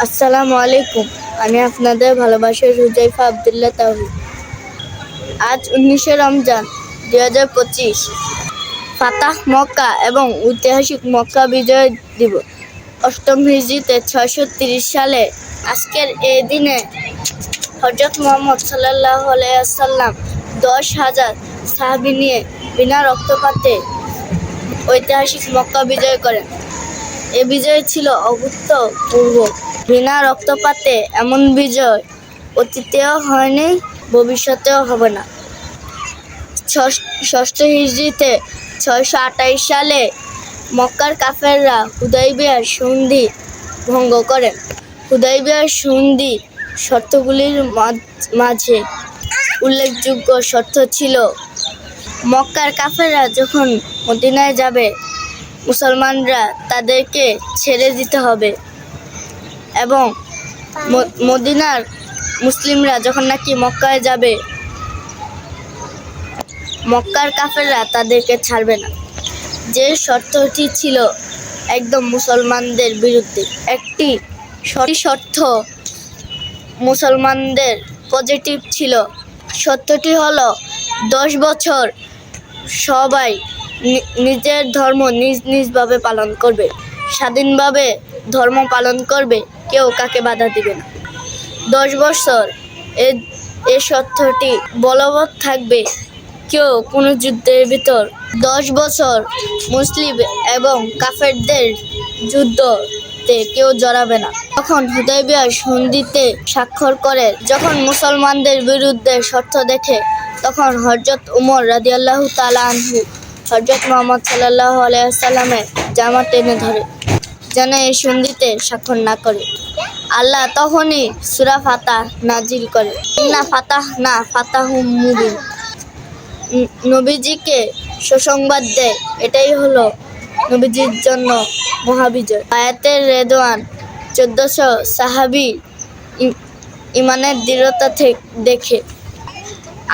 আসসালামু আলাইকুম। আমি আপনাদের ভালোবাসার হুজাইফা আব্দুল্লাহ তাওহীদ। আজ 19শে রমজান 2025, ফাতাহ মক্কা এবং ঐতিহাসিক মক্কা বিজয় দিবস। অষ্টম হিজরিতে 630 সালে আজকের এই দিনে হযরত মুহাম্মদ সাল্লাল্লাহু আলাইহি ওয়াসাল্লাম 10,000 সাহাবী নিয়ে বিনা রক্তপাতে ঐতিহাসিক মক্কা বিজয় করেন। এ বিজয় ছিল অভূতপূর্ব। বিনা রক্তপাতে এমন বিজয় অতীতেও হয়নি, ভবিষ্যতেও হবে না। ষষ্ঠ হিজরিতে 628 সালে মক্কার কাফেররা হুদাইবিয়ার সন্ধি ভঙ্গ করেন। হুদাইবিয়ার সন্ধি শর্তগুলির মাঝে উল্লেখযোগ্য শর্ত ছিল, মক্কার কাফেররা যখন মদিনায় যাবে মুসলমানরা তাদেরকে ছেড়ে দিতে হবে, এবং মদিনার মুসলিমরা যখন নাকি মক্কায় যাবে মক্কার কাফেররা তাদেরকে ছাড়বে না। যে শর্তটি ছিল একদম মুসলমানদের বিরুদ্ধে। একটি শর্ত মুসলমানদের পজিটিভ ছিল। সত্যটি হলো 10 বছর সবাই নিজের ধর্ম নিজভাবে পালন করবে, স্বাধীনভাবে ধর্ম পালন করবে, কেউ কাকে বাধা দিবে না। 10 বছর এই সত্যটি বলবৎ থাকবে। কেউ কোনো যুদ্ধের ভিতর 10 বছর মুসলিম এবং কাফেরদের যুদ্ধতে কেউ জড়াবে না। তখন হুদাইবিয়ার সন্ধিতে স্বাক্ষর করে যখন মুসলমানদের বিরুদ্ধে শর্ত দেখে, তখন হযরত উমর রাদিয়াল্লাহু তাআলা আনহু হযরত মুহাম্মদ সাল্লাল্লাহু আলাইহি ওয়াসাল্লামের জামা টেনে ধরে যেন এই সন্ধিতে স্বাক্ষর না করে। আল্লাহ তখনই সূরা ফাতাহ নাজিল করে, ইন্না ফাতাহনা ফাতাহুম মুবিন। নবীজিকে সুসংবাদ দেয়, এটাই হলো নবীজির জন্য মহাবিজয়। আয়াতের রেদওয়ান 1400 সাহাবী ইমানের দৃঢ়তা দেখে।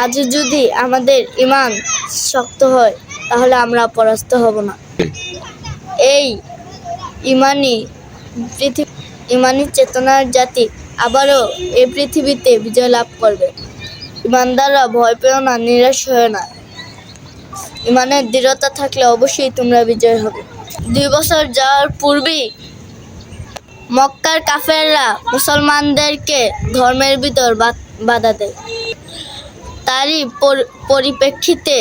আজ যদি আমাদের ইমান শক্ত হয় তাহলে আমরা পরাস্ত হব না। এই ইমানি চেতনার জাতি আবারও এই পৃথিবীতে বিজয় লাভ করবে। ইমানদাররা ভয় পেও না, নিরাশ হয় না। ইমানের দৃঢ়তা থাকলে অবশ্যই তোমরা বিজয় হবে। 2 বছর যাওয়ার পূর্বেই মক্কার কাফেররা মুসলমানদেরকে ধর্মের ভিতর বাধা দেয়। তারই পরিপ্রেক্ষিতে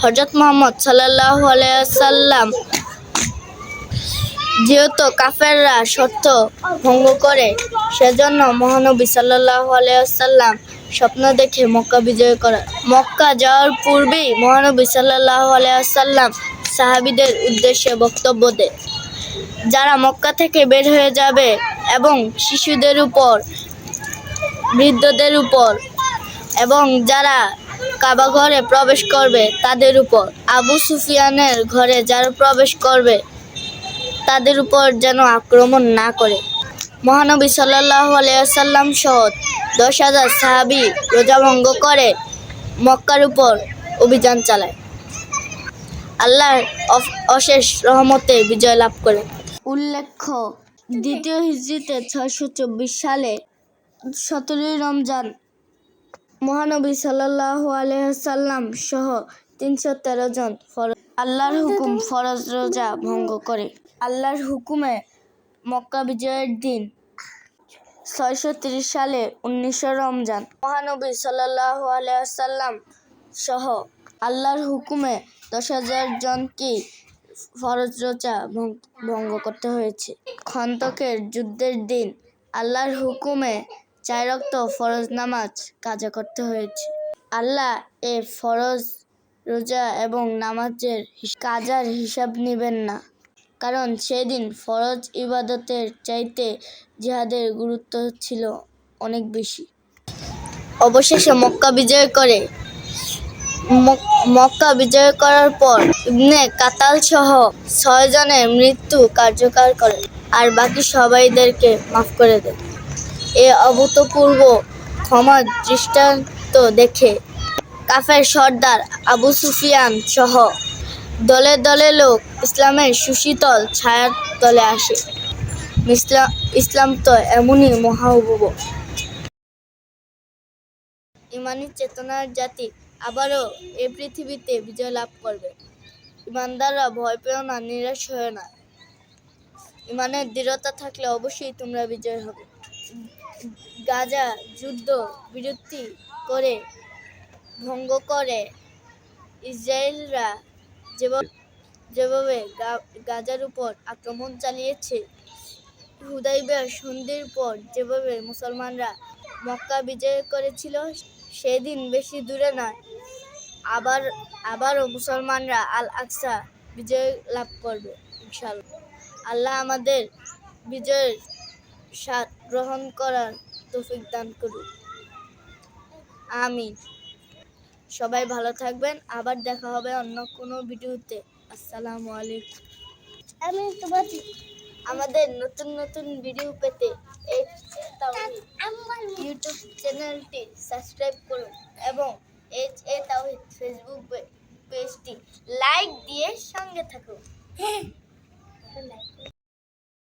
হযরত মুহাম্মদ সাল্লাল্লাহু আলাইহি ওয়াসাল্লাম, যেহেতু কাফেররা শর্ত ভঙ্গ করে, সেজন্য মহানবী সাল্লাল্লাহু আলাইহি ওয়াসাল্লাম স্বপ্ন দেখে মক্কা বিজয় করেন। মক্কা যাওয়ার পূর্বেই মহানবী সাল্লাল্লাহু আলাইহি ওয়াসাল্লাম সাহাবীদের উদ্দেশ্যে বক্তব্য দেন, যারা মক্কা থেকে বের হয়ে যাবে এবং শিশুদের উপর, বৃদ্ধদের উপর এবং যারা কাবা ঘরে প্রবেশ করবে তাদের উপর, আবু সুফিয়ানের ঘরে যারা প্রবেশ করবে তাদের উপর যেন আক্রমণ না করে। মহানবী সাল্লাল্লাহু আলাইহি ওয়াসাল্লাম সহ 10,000 সাহাবী রোজা ভঙ্গ করে মক্কার উপর অভিযান চালায়। আল্লাহর অশেষ রহমতে বিজয় লাভ করে। উল্লেখ্য, দ্বিতীয় হিজরিতে 624 সালে 17 রমজান মহানবী সাল্লাল্লাহু আলাইহি ওয়াসাল্লাম সহ 313 জন আল্লাহর হুকুম ফরজ রোজা ভঙ্গ করে। আল্লাহর হুকুমে মক্কা বিজয়ের দিন 630 সালে 19 রমজান মহানবী সাল্লাল্লাহু আলাইহি ওয়াসাল্লাম সহ আল্লাহর হুকুমে 10,000 জনকে ফরজ রোজা ভঙ্গ করতে হয়েছে। খন্দকের যুদ্ধের দিন আল্লাহর হুকুমে 4 ওয়াক্ত ফরজ নামাজ কাজা করতে হয়েছে। আল্লাহ এ ফরজ রোজা এবং নামাজের কাজার হিসাব নেবেন না, কারণ সেদিন ফরজ ইবাদতের চাইতে জিহাদের গুরুত্ব ছিল অনেক বেশি। অবশেষে মক্কা বিজয় করার পর ইবনে কাতাল সহ 6 জনের মৃত্যু কার্যকর করে আর বাকি সবাইদেরকে মাফ করে দেয়। এ অভূতপূর্ব ক্ষমার দৃষ্টান্ত দেখে কাফের সর্দার আবু সুফিয়ান সহ দলে দলে লোক ইসলামের সুশীতল ছায়ার তলে আসে। ইসলাম তো এমনই মহাউব। ইমানি চেতনার জাতি আবারও এই পৃথিবীতে বিজয় লাভ করবে। ইমানদাররা ভয় পেও না, নিরাশ হয় না। ইমানের দৃঢ়তা থাকলে অবশ্যই তোমরা বিজয় হবে। গাজা যুদ্ধ বিরতি করে ভঙ্গ করে ইসরায়েলরা যেভাবে গাজার উপর আক্রমণ চালিয়েছে, হুদাইবিয়া সন্ধির পর যেভাবে মুসলমানরা মক্কা বিজয় করেছিল, সেদিন বেশি দূরে নয়, আবারও মুসলমানরা আল আকসা বিজয় লাভ করবে ইনশাআল্লাহ। আল্লাহ আমাদের বিজয়ের স্বাদ গ্রহণ করার তৌফিক দান করুন, আমিন। সবাই ভালো থাকবেন, আবার দেখা হবে অন্য কোনো ভিডিওতে। আসসালামু আলাইকুম। আমাদের নতুন নতুন ভিডিও পেতে এই ইউটিউব চ্যানেলটি সাবস্ক্রাইব করুন এবং HA তাওহীদ ফেসবুক পেজটি লাইক দিয়ে সঙ্গে থাকুন।